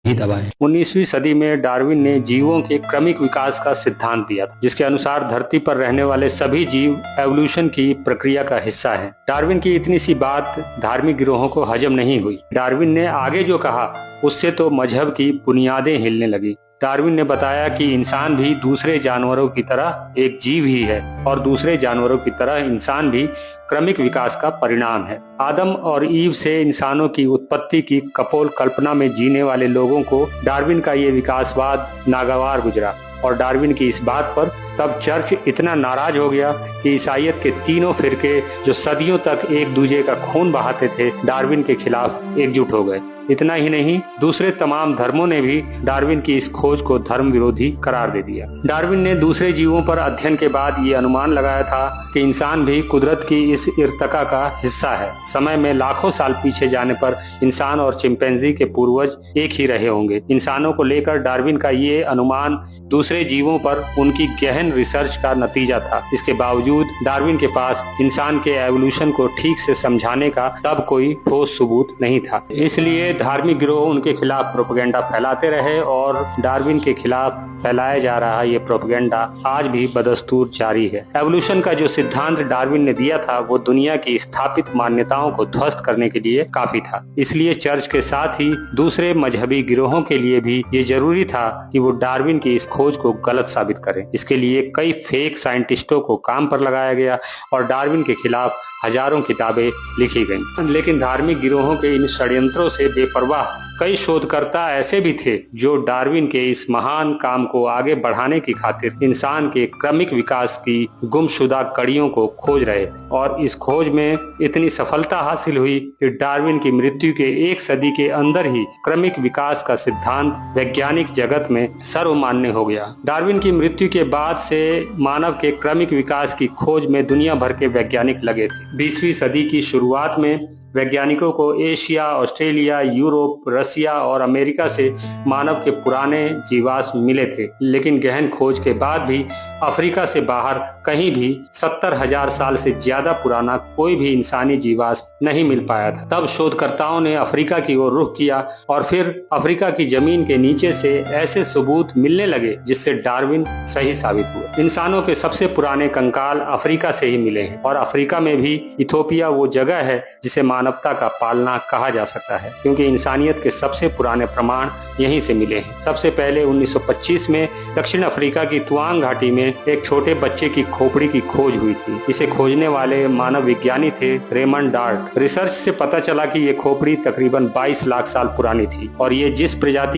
ही दबाएं। 19वीं सदी में डार्विन ने जीवों के क्रमिक विकास का सिद्धांत दिया था, जिसके अनुसार धरती पर रहने वाले सभी जीव एवोल्यूशन की प्रक्रिया का हिस्सा हैं। डार्विन की इतनी सी बात धार्मिक गिरोहों को हजम नहीं हुई। डार्विन ने आगे जो कहा उससे तो मजहब की बुनियादें हिलने लगी। डार्विन ने बताया कि इंसान भी दूसरे जानवरों की तरह एक जीव ही है और दूसरे जानवरों की तरह इंसान भी क्रमिक विकास का परिणाम है। आदम और ईव से इंसानों की उत्पत्ति की कपोल कल्पना में जीने वाले लोगों को डार्विन का ये विकासवाद नागवार गुजरा और डार्विन की इस बात पर तब चर्च इतना नाराज हो गया कि ईसाइयत के तीनों फिरके जो सदियों तक एक दूसरे का खून बहाते थे, डार्विन के खिलाफ एकजुट हो गए। इतना ही नहीं, दूसरे तमाम धर्मों ने भी डार्विन की इस खोज को धर्म विरोधी करार दे दिया। डार्विन ने दूसरे जीवों पर अध्ययन के बाद ये अनुमान लगाया था कि इंसान भी कुदरत की इस इर्तिका का हिस्सा है। समय में लाखों साल पीछे जाने पर इंसान और चिंपैंजी के पूर्वज एक ही रहे होंगे। इंसानों को लेकर डार्विन का ये अनुमान दूसरे जीवों पर उनकी गहन रिसर्च का नतीजा था। इसके बावजूद डार्विन के पास इंसान के एवोल्यूशन को ठीक से समझाने का तब कोई ठोस सबूत नहीं था। इसलिए धार्मिक गिरोह उनके खिलाफ प्रोपेगेंडा फैलाते रहे और डार्विन के खिलाफ फैलाया जा रहा ये प्रोपेगेंडा आज भी बदस्तूर जारी है। एवोल्यूशन का जो सिद्धांत डार्विन ने दिया था वो दुनिया की स्थापित मान्यताओं को ध्वस्त करने के लिए काफी था। इसलिए चर्च के साथ ही दूसरे मजहबी गिरोहों के लिए भी ये जरूरी था कि वो डार्विन की इस खोज को गलत साबित करें। इसके लिए कई फेक साइंटिस्टों को काम पर लगाया गया और डार्विन के खिलाफ हजारों किताबें लिखी गईं। लेकिन धार्मिक गिरोहों के इन षड्यंत्रों से बेपरवाह कई शोधकर्ता ऐसे भी थे जो डार्विन के इस महान काम को आगे बढ़ाने की खातिर इंसान के क्रमिक विकास की गुमशुदा कड़ियों को खोज रहे थे। और इस खोज में इतनी सफलता हासिल हुई कि डार्विन की मृत्यु के एक सदी के अंदर ही क्रमिक विकास का सिद्धांत वैज्ञानिक जगत में सर्वमान्य हो गया। डार्विन की मृत्यु के बाद से मानव के क्रमिक विकास की खोज में दुनिया भर के वैज्ञानिक लगे थे। 20वीं सदी की शुरुआत में वैज्ञानिकों को एशिया, ऑस्ट्रेलिया, यूरोप, रसिया और अमेरिका से मानव के पुराने जीवाश्म मिले थे, लेकिन गहन खोज के बाद भी अफ्रीका से बाहर कहीं भी 70,000 साल से ज्यादा पुराना कोई भी इंसानी जीवाश्म नहीं मिल पाया था। तब शोधकर्ताओं ने अफ्रीका की ओर रुख किया और फिर अफ्रीका की जमीन के नीचे से ऐसे सबूत मिलने लगे जिससे डार्विन सही साबित हुए। इंसानों के सबसे पुराने कंकाल अफ्रीका से ही मिले हैं और अफ्रीका में भी इथोपिया वो जगह है जिसे मानवता का पालना कहा जा सकता है, क्योंकि इंसानियत के सबसे पुराने प्रमाण यहीं से मिले हैं। सबसे पहले 1925 में दक्षिण अफ्रीका की तुआंग घाटी में एक छोटे बच्चे की खोपड़ी की खोज हुई थी। इसे खोजने वाले मानव विज्ञानी थे रेमंड डार्ट। रिसर्च से पता चला कि ये खोपड़ी तकरीबन 22 लाख साल पुरानी थी और ये जिस प्रजाति